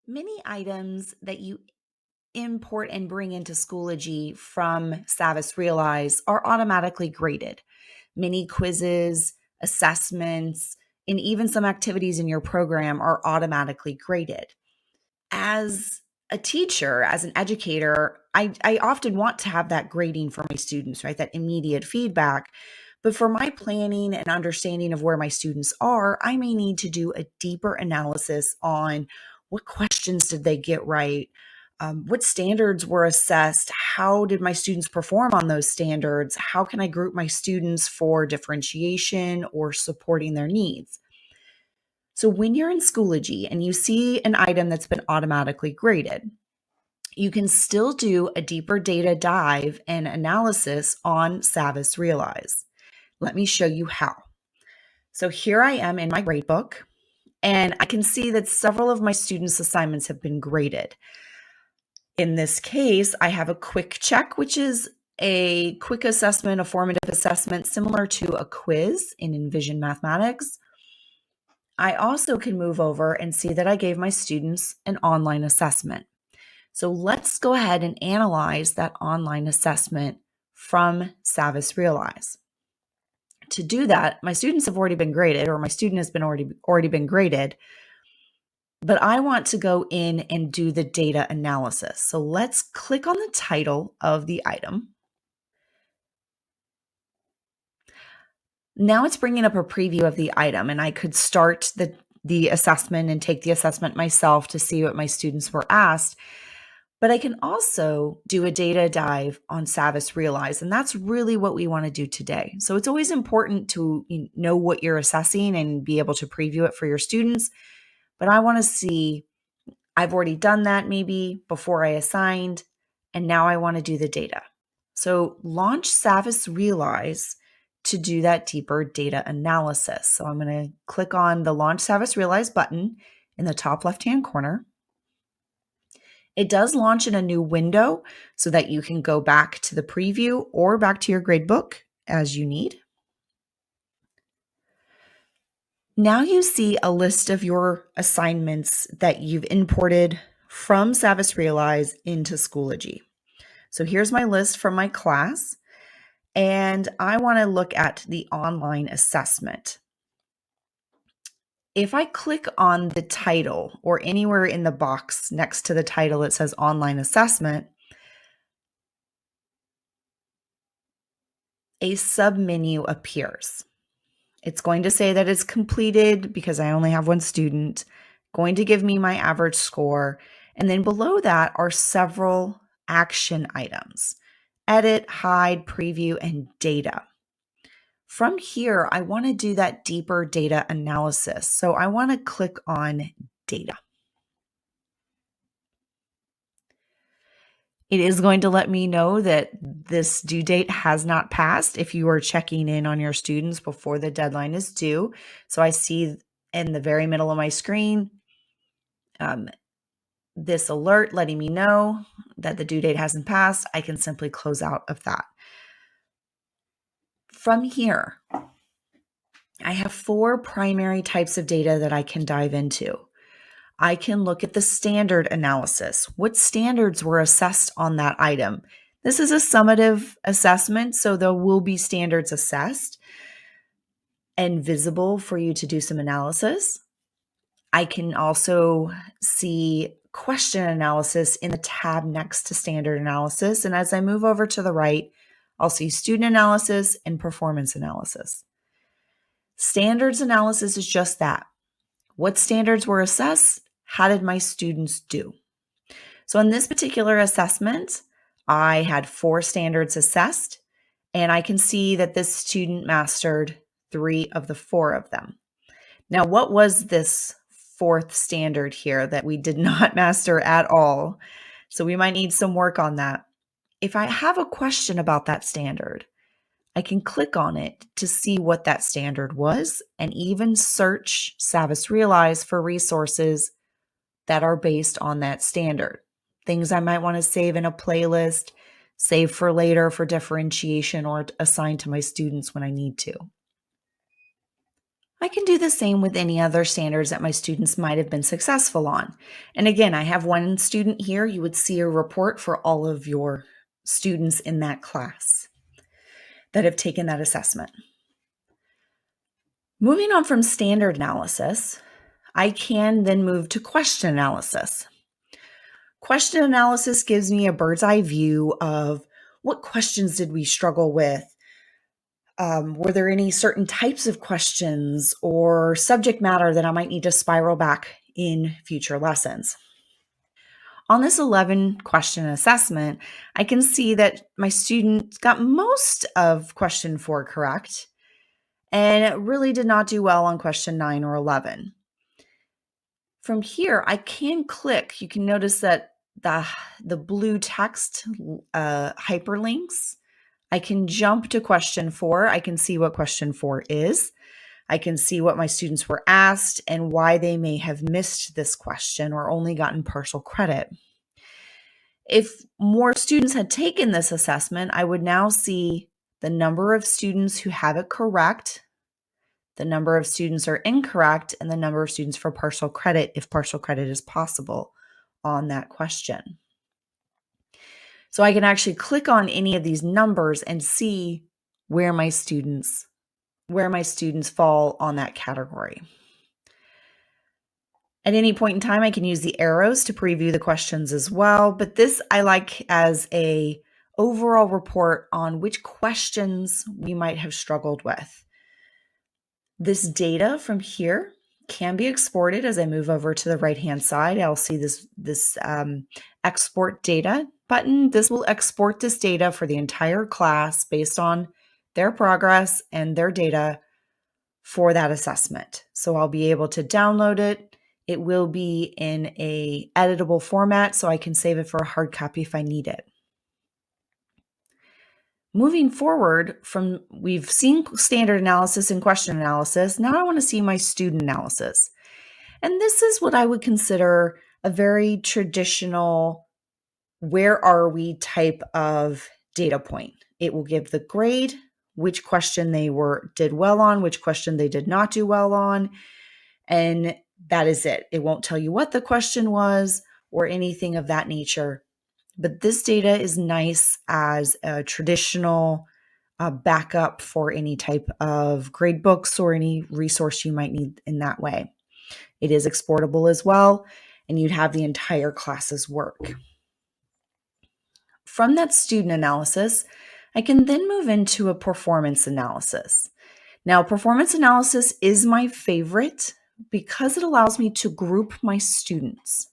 Many items that you import and bring into Schoology from Savvas Realize are automatically graded. Many quizzes, assessments, and even some activities in your program are automatically graded. As a teacher, as an educator, I often want to have that grading for my students, right? That immediate feedback. But for my planning and understanding of where my students are, I may need to do a deeper analysis on what questions did they get right? What standards were assessed? How did my students perform on those standards? How can I group my students for differentiation or supporting their needs? So when you're in Schoology and you see an item that's been automatically graded, you can still do a deeper data dive and analysis on Savvas Realize. Let me show you how. So here I am in my gradebook, and I can see that several of my students' assignments have been graded. In this case, I have a quick check, which is a quick assessment, a formative assessment similar to a quiz in Envision Mathematics. I also can move over and see that I gave my students an online assessment. So let's go ahead and analyze that online assessment from Savvas Realize. To do that, my students have already been graded, or my student has been already been graded, but I want to go in and do the data analysis. So let's click on the title of the item. Now it's bringing up a preview of the item, and I could start the assessment and take the assessment myself to see what my students were asked. But I can also do a data dive on Savvas Realize, and that's really what we want to do today. So it's always important to know what you're assessing and be able to preview it for your students. But I want to see, I've already done that maybe before I assigned, and now I want to do the data. So launch Savvas Realize to do that deeper data analysis. So I'm going to click on the Launch Savvas Realize button in the top left-hand corner. It does launch in a new window so that you can go back to the preview or back to your gradebook as you need. Now you see a list of your assignments that you've imported from Savvas Realize into Schoology. So here's my list from my class, and I want to look at the online assessment. If I click on the title or anywhere in the box next to the title that says online assessment, a submenu appears. It's going to say that it's completed because I only have one student, going to give me my average score. And then below that are several action items: edit, hide, preview, and data. From here, I want to do that deeper data analysis. So I want to click on data. It is going to let me know that this due date has not passed if you are checking in on your students before the deadline is due. So I see in the very middle of my screen this alert letting me know that the due date hasn't passed. I can simply close out of that. From here, I have 4 primary types of data that I can dive into. I can look at the standard analysis. What standards were assessed on that item? This is a summative assessment, so there will be standards assessed and visible for you to do some analysis. I can also see question analysis in the tab next to standard analysis. And as I move over to the right, I'll see student analysis and performance analysis. Standards analysis is just that. What standards were assessed? How did my students do? So in this particular assessment, I had 4 standards assessed, and I can see that this student mastered 3 of the 4 of them. Now, what was this 4th standard here that we did not master at all? So we might need some work on that. If I have a question about that standard, I can click on it to see what that standard was and even search Savvas Realize for resources that are based on that standard. Things I might want to save in a playlist, save for later for differentiation, or assign to my students when I need to. I can do the same with any other standards that my students might have been successful on. And again, I have one student here. You would see a report for all of your students in that class that have taken that assessment. Moving on from standard analysis, I can then move to question analysis. Question analysis gives me a bird's eye view of what questions did we struggle with? Were there any certain types of questions or subject matter that I might need to spiral back in future lessons? On this 11 question assessment, I can see that my students got most of question 4 correct and really did not do well on question 9 or 11. From here, I can click. You can notice that the blue text hyperlinks. I can jump to question 4. I can see what question 4 is. I can see what my students were asked and why they may have missed this question or only gotten partial credit. If more students had taken this assessment, I would now see the number of students who have it correct, the number of students are incorrect, and the number of students for partial credit, if partial credit is possible on that question. So I can actually click on any of these numbers and see where my students fall on that category. At any point in time, I can use the arrows to preview the questions as well, but this I like as a overall report on which questions we might have struggled with. This data from here can be exported. As I move over to the right-hand side, I'll see this export data button. This will export this data for the entire class based on their progress and their data for that assessment. So I'll be able to download it. It will be in a editable format, so I can save it for a hard copy if I need it. Moving forward we've seen standard analysis and question analysis. Now I want to see my student analysis. And this is what I would consider a very traditional, where are we type of data point. It will give the grade, which question they did well on, which question they did not do well on, and that is it. It won't tell you what the question was or anything of that nature. But this data is nice as a traditional backup for any type of grade books or any resource you might need in that way. It is exportable as well, and you'd have the entire class's work. From that student analysis, I can then move into a performance analysis. Now, performance analysis is my favorite because it allows me to group my students.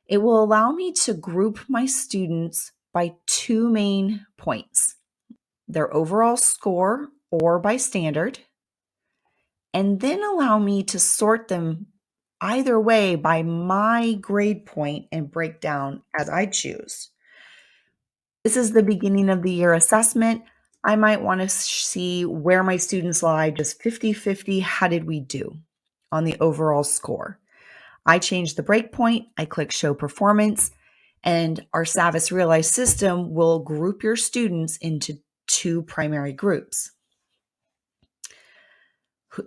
It will allow me to group my students by 2 main points: their overall score or by standard, and then allow me to sort them either way by my grade point and break down as I choose. This is the beginning of the year assessment. I might want to see where my students lie, just 50-50. How did we do on the overall score? I change the breakpoint, I click show performance, and our Savvas Realize system will group your students into 2 primary groups.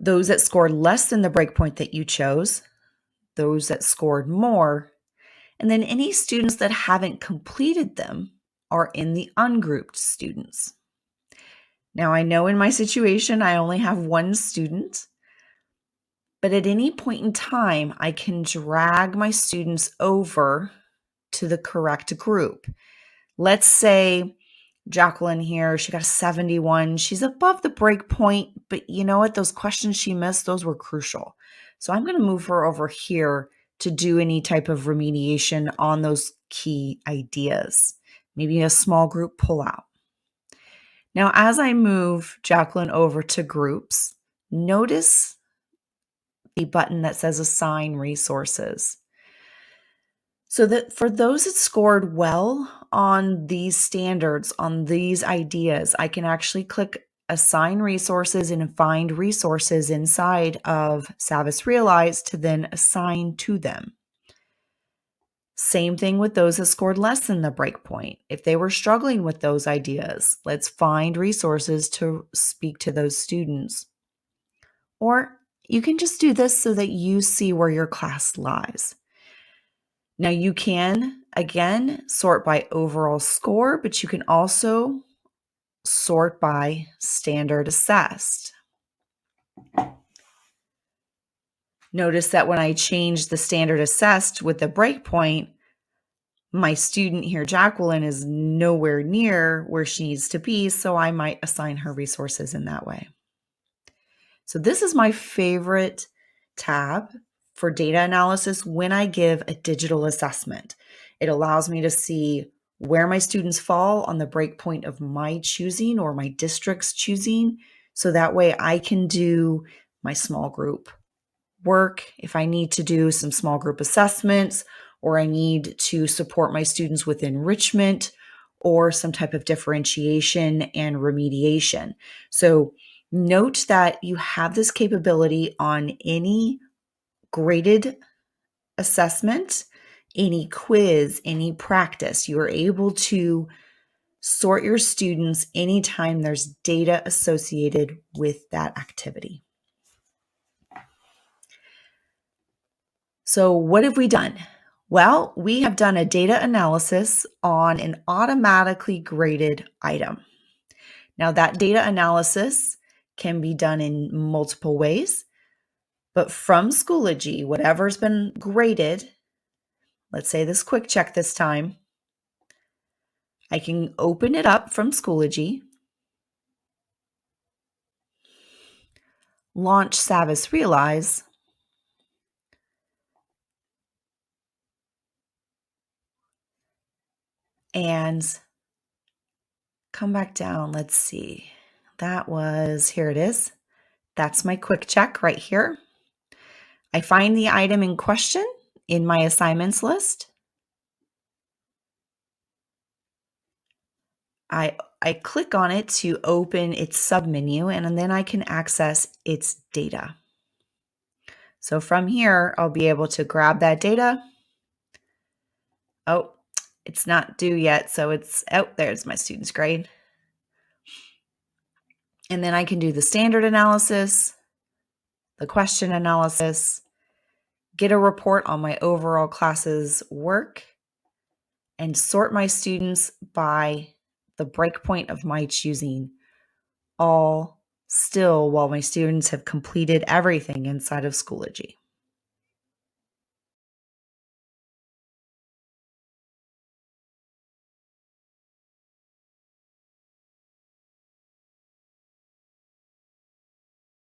Those that scored less than the breakpoint that you chose, those that scored more, and then any students that haven't completed them are in the ungrouped students. Now, I know in my situation, I only have 1 student, but at any point in time, I can drag my students over to the correct group. Let's say Jacqueline here, she got a 71. She's above the break point, but you know what? Those questions she missed, those were crucial. So I'm going to move her over here to do any type of remediation on those key ideas, maybe a small group pullout. Now, as I move Jacqueline over to groups, notice the button that says assign resources. So that for those that scored well on these standards, on these ideas, I can actually click assign resources and find resources inside of Savvas Realize to then assign to them. Same thing with those that scored less than the breakpoint. If they were struggling with those ideas, let's find resources to speak to those students. Or You can just do this so that you see where your class lies. Now you can, again, sort by overall score, but you can also sort by standard assessed. Notice that when I change the standard assessed with the breakpoint, my student here, Jacqueline, is nowhere near where she needs to be, so I might assign her resources in that way. So this is my favorite tab for data analysis when I give a digital assessment. It allows me to see where my students fall on the breakpoint of my choosing or my district's choosing, so that way I can do my small group work if I need to do some small group assessments, or I need to support my students with enrichment or some type of differentiation and remediation. So note that you have this capability on any graded assessment, any quiz, any practice. You are able to sort your students anytime there's data associated with that activity. So what have we done? Well, we have done a data analysis on an automatically graded item. Now, that data analysis can be done in multiple ways, but from Schoology, whatever's been graded, let's say this quick check this time, I can open it up from Schoology, launch Savvas Realize, and come back down. Let's see. That was, here it is. That's my quick check right here. I find the item in question in my assignments list. I click on it to open its submenu, and then I can access its data. So from here, I'll be able to grab that data. Oh, it's not due yet, so there's my student's grade. And then I can do the standard analysis, the question analysis, get a report on my overall class's work, and sort my students by the breakpoint of my choosing, all still while my students have completed everything inside of Schoology.